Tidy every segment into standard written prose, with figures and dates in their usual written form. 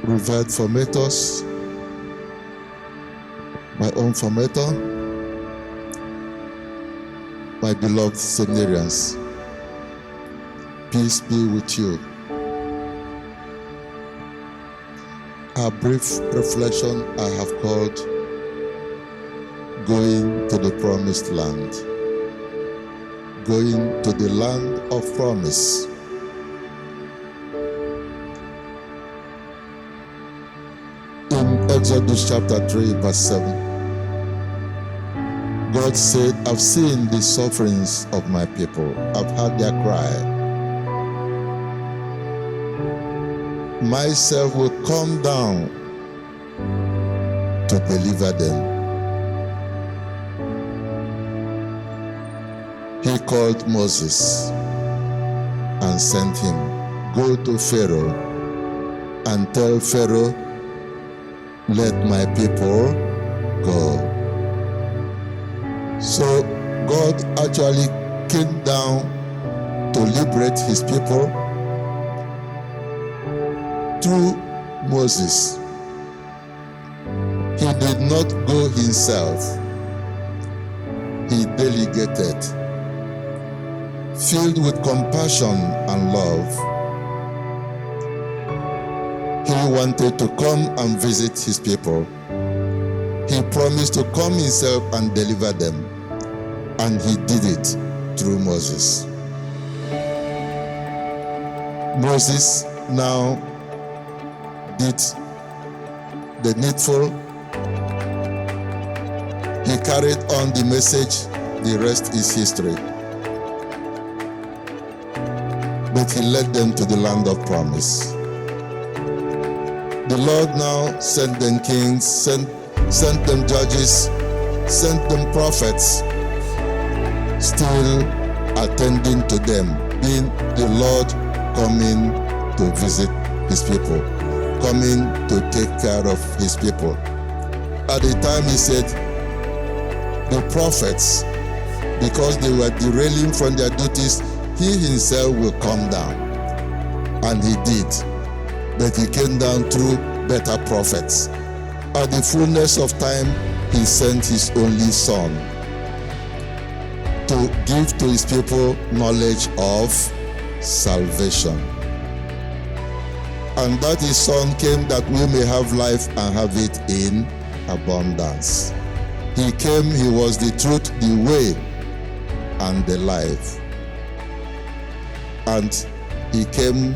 revered formators, my own formator, my beloved seminarians, peace be with you. A brief reflection I have called Going to the Promised Land. Going to the land of promise. In Exodus chapter 3, verse 7, God said, I've seen the sufferings of my people. I've heard their cry. Myself will come down to deliver them. He called Moses and sent him, go to Pharaoh and tell Pharaoh, let my people go. So God actually came down to liberate his people through Moses. He did not go himself. He delegated. Filled with compassion and love, he wanted to come and visit his people. He promised to come himself and deliver them, and he did it through Moses. Moses now did the needful. He carried on the message. The rest is history. But he led them to the land of promise. The Lord now sent them kings, sent them judges, sent them prophets, still attending to them, being the Lord coming to visit his people, coming to take care of his people. At the time he said, the prophets, because they were derailing from their duties, he himself will come down. And he did. But he came down through better prophets. At the fullness of time, he sent his only son to give to his people knowledge of salvation. And that his son came that we may have life and have it in abundance. He came, he was the truth, the way, and the life. And he came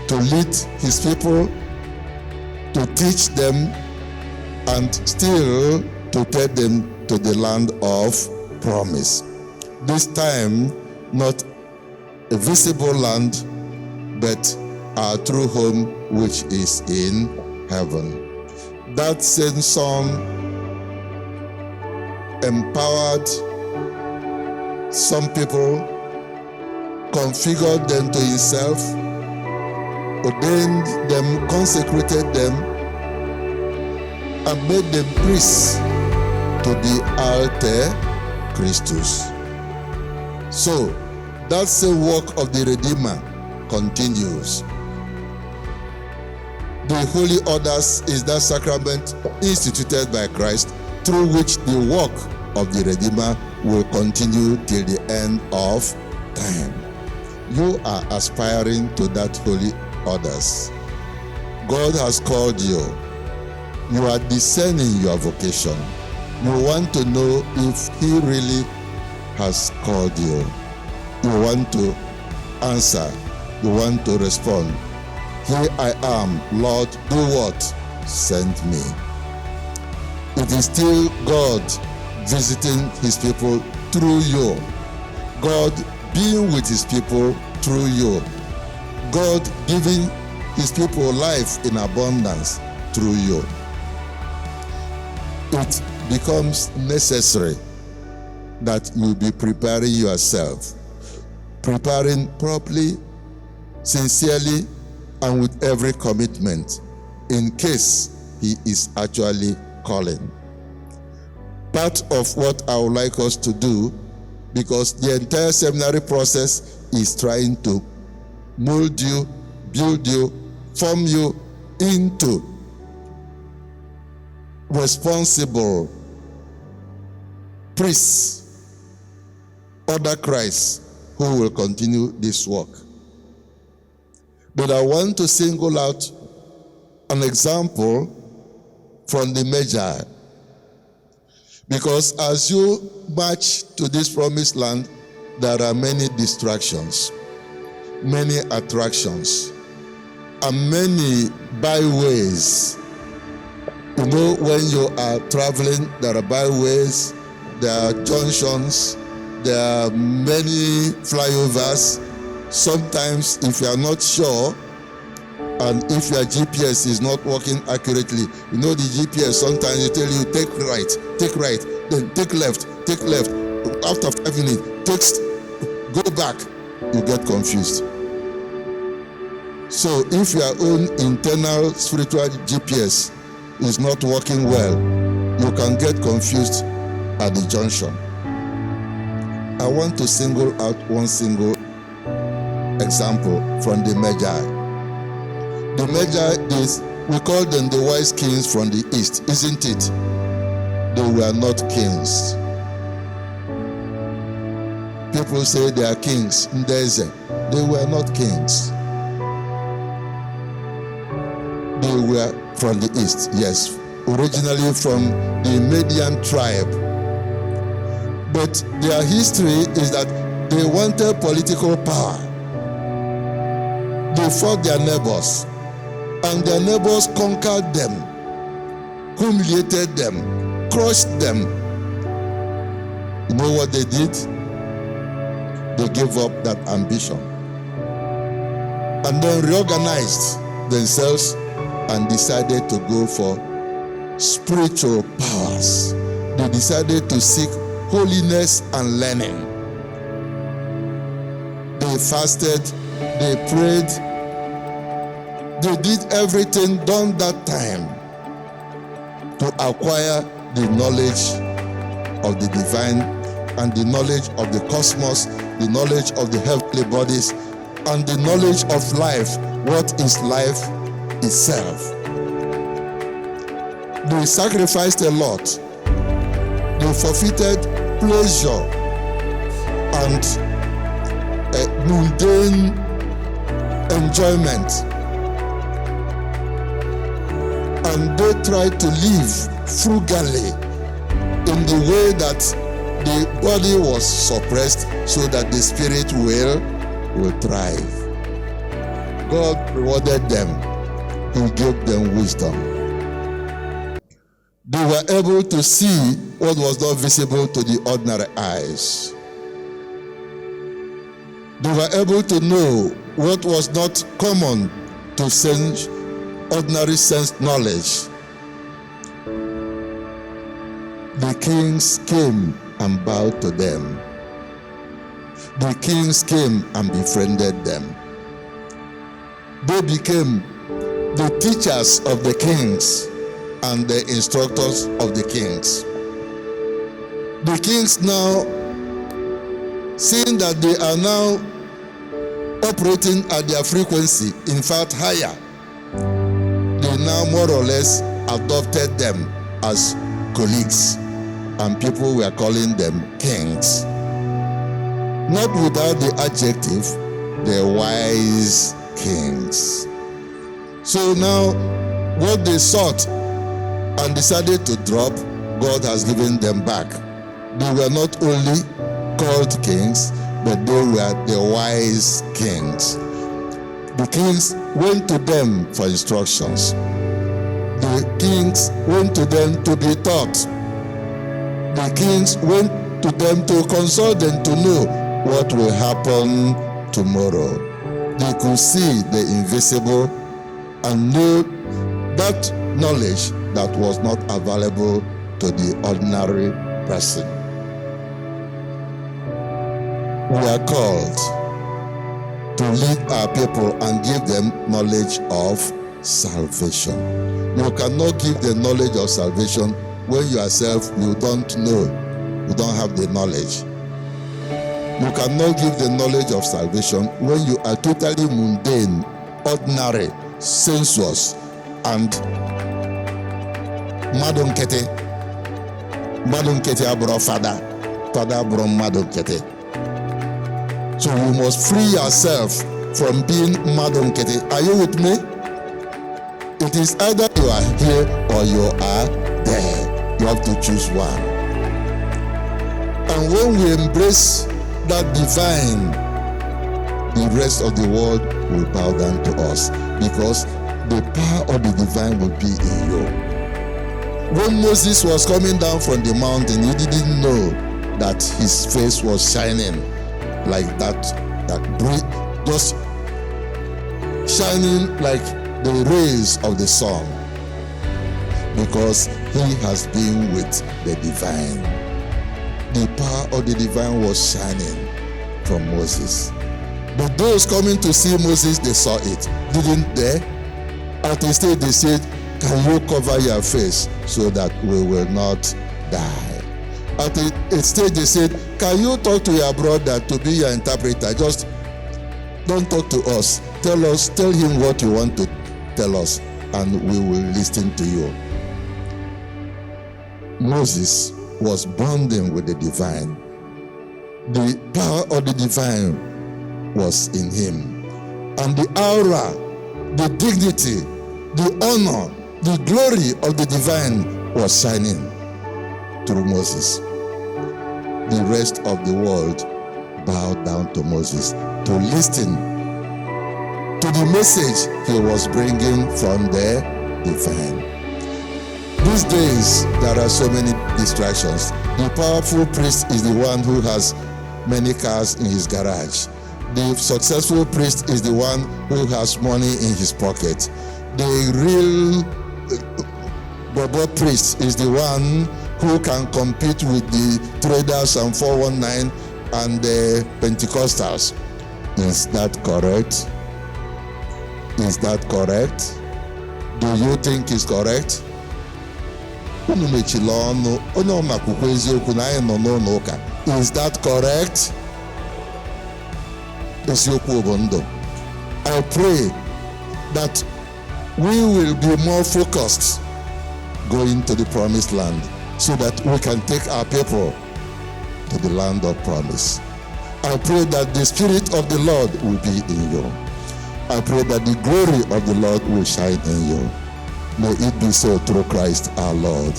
to lead his people, to teach them, and still to take them to the land of promise. This time, not a visible land, but our true home, which is in heaven. That same song empowered some people, configured them to himself, ordained them, consecrated them, and made them priests to the altar Christus. So, that's the work of the Redeemer continues. The Holy Orders is that sacrament instituted by Christ through which the work of the Redeemer will continue till the end of time. You are aspiring to that Holy Orders. God has called you. You are discerning your vocation. You want to know if he really has called you. You want to answer. You want to respond. Here I am, Lord, do what? Send me. It is still God visiting his people through you. God being with his people through you. God giving his people life in abundance through you. It becomes necessary that you be preparing yourself, preparing properly, sincerely, and with every commitment in case he is actually calling. Part of what I would like us to do, because the entire seminary process is trying to mold you, build you, form you into responsible priests under Christ who will continue this work. But I want to single out an example from the Magi. Because as you march to this promised land, there are many distractions, many attractions, and many byways. You know, when you are traveling, there are byways, there are junctions, there are many flyovers. Sometimes, if you are not sure, and if your GPS is not working accurately, you know the GPS sometimes it tell you take right, then take left. After 5 minutes, go back, you get confused. So if your own internal spiritual GPS is not working well, you can get confused at the junction. I want to single out one single example from the Magi. The Magi we call them the wise kings from the east, isn't it? They were not kings. People say they are kings. They were not kings. They were from the east, yes, originally from the Median tribe. But their history is that they wanted political power. They fought their neighbors, and their neighbors conquered them, humiliated them, crushed them. You know what they did? They gave up that ambition and then reorganized themselves and decided to go for spiritual powers. They decided to seek holiness and learning. They fasted, they prayed, they did everything done that time to acquire the knowledge of the divine and the knowledge of the cosmos, the knowledge of the heavenly bodies, and the knowledge of life. What is life itself? They sacrificed a lot. They forfeited pleasure and mundane enjoyment. And they tried to live frugally in the way that the body was suppressed so that the spirit will thrive. God rewarded them. He gave them wisdom. They were able to see what was not visible to the ordinary eyes. They were able to know what was not common to ordinary sense knowledge. The kings came and bowed to them. The kings came and befriended them. They became the teachers of the kings and the instructors of the kings. The kings now, seeing that they are now operating at their frequency, in fact higher, they now more or less adopted them as colleagues, and people were calling them kings. Not without the adjective, the wise kings. So now, what they sought and decided to drop, God has given them back. They were not only called kings, but they were the wise kings. The kings went to them for instructions. The kings went to them to be taught. The kings went to them to consult them to know what will happen tomorrow. They could see the invisible and know that knowledge that was not available to the ordinary person. We are called to lead our people and give them knowledge of salvation. You cannot give the knowledge of salvation when yourself you don't know, you don't have the knowledge. You cannot give the knowledge of salvation when you are totally mundane, ordinary, sensuous, and madunkete abro father abro madunkete. So you must free yourself from being madunkete. Are you with me? It is either you are here or you are there. You have to choose one. And when we embrace that divine, the rest of the world will bow down to us, because the power of the divine will be in you. When Moses was coming down from the mountain, he didn't know that his face was shining like that just shining like the rays of the sun, because he has been with the divine. The power of the divine was shining from Moses. But those coming to see Moses, they saw it, didn't they? At the stage they said, can you cover your face so that we will not die? At the stage they said, can you talk to your brother to be your interpreter? Just don't talk to us. Tell him what you want to tell us, and we will listen to you. Moses was bonding with the divine. The power of the divine was in him. And the aura, the dignity, the honor, the glory of the divine was shining through Moses. The rest of the world bowed down to Moses to listen to the message he was bringing from the divine. These days, there are so many distractions. The powerful priest is the one who has many cars in his garage. The successful priest is the one who has money in his pocket. The real Bobo priest is the one who can compete with the traders and 419 and the Pentecostals. Is that correct? Is that correct? Do you think it's correct? Is that correct? I pray that we will be more focused going to the promised land, so that we can take our people to the land of promise. I pray that the Spirit of the Lord will be in you. I pray that the glory of the Lord will shine in you. May it be so through Christ our Lord.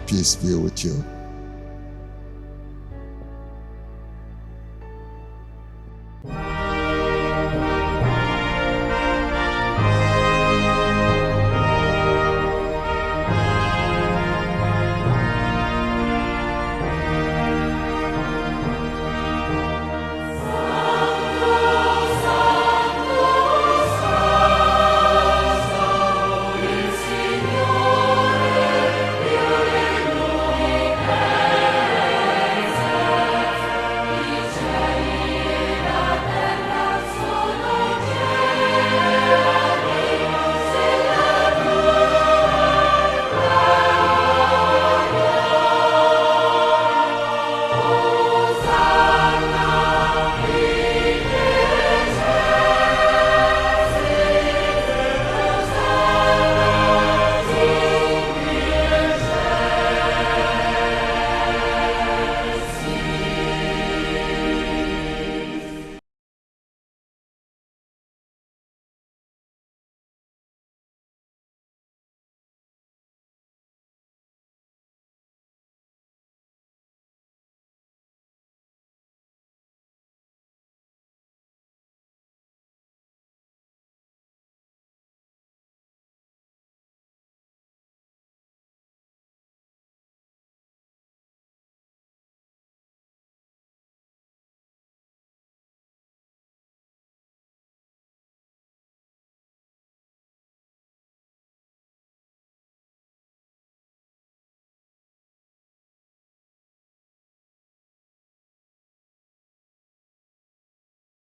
Peace be with you.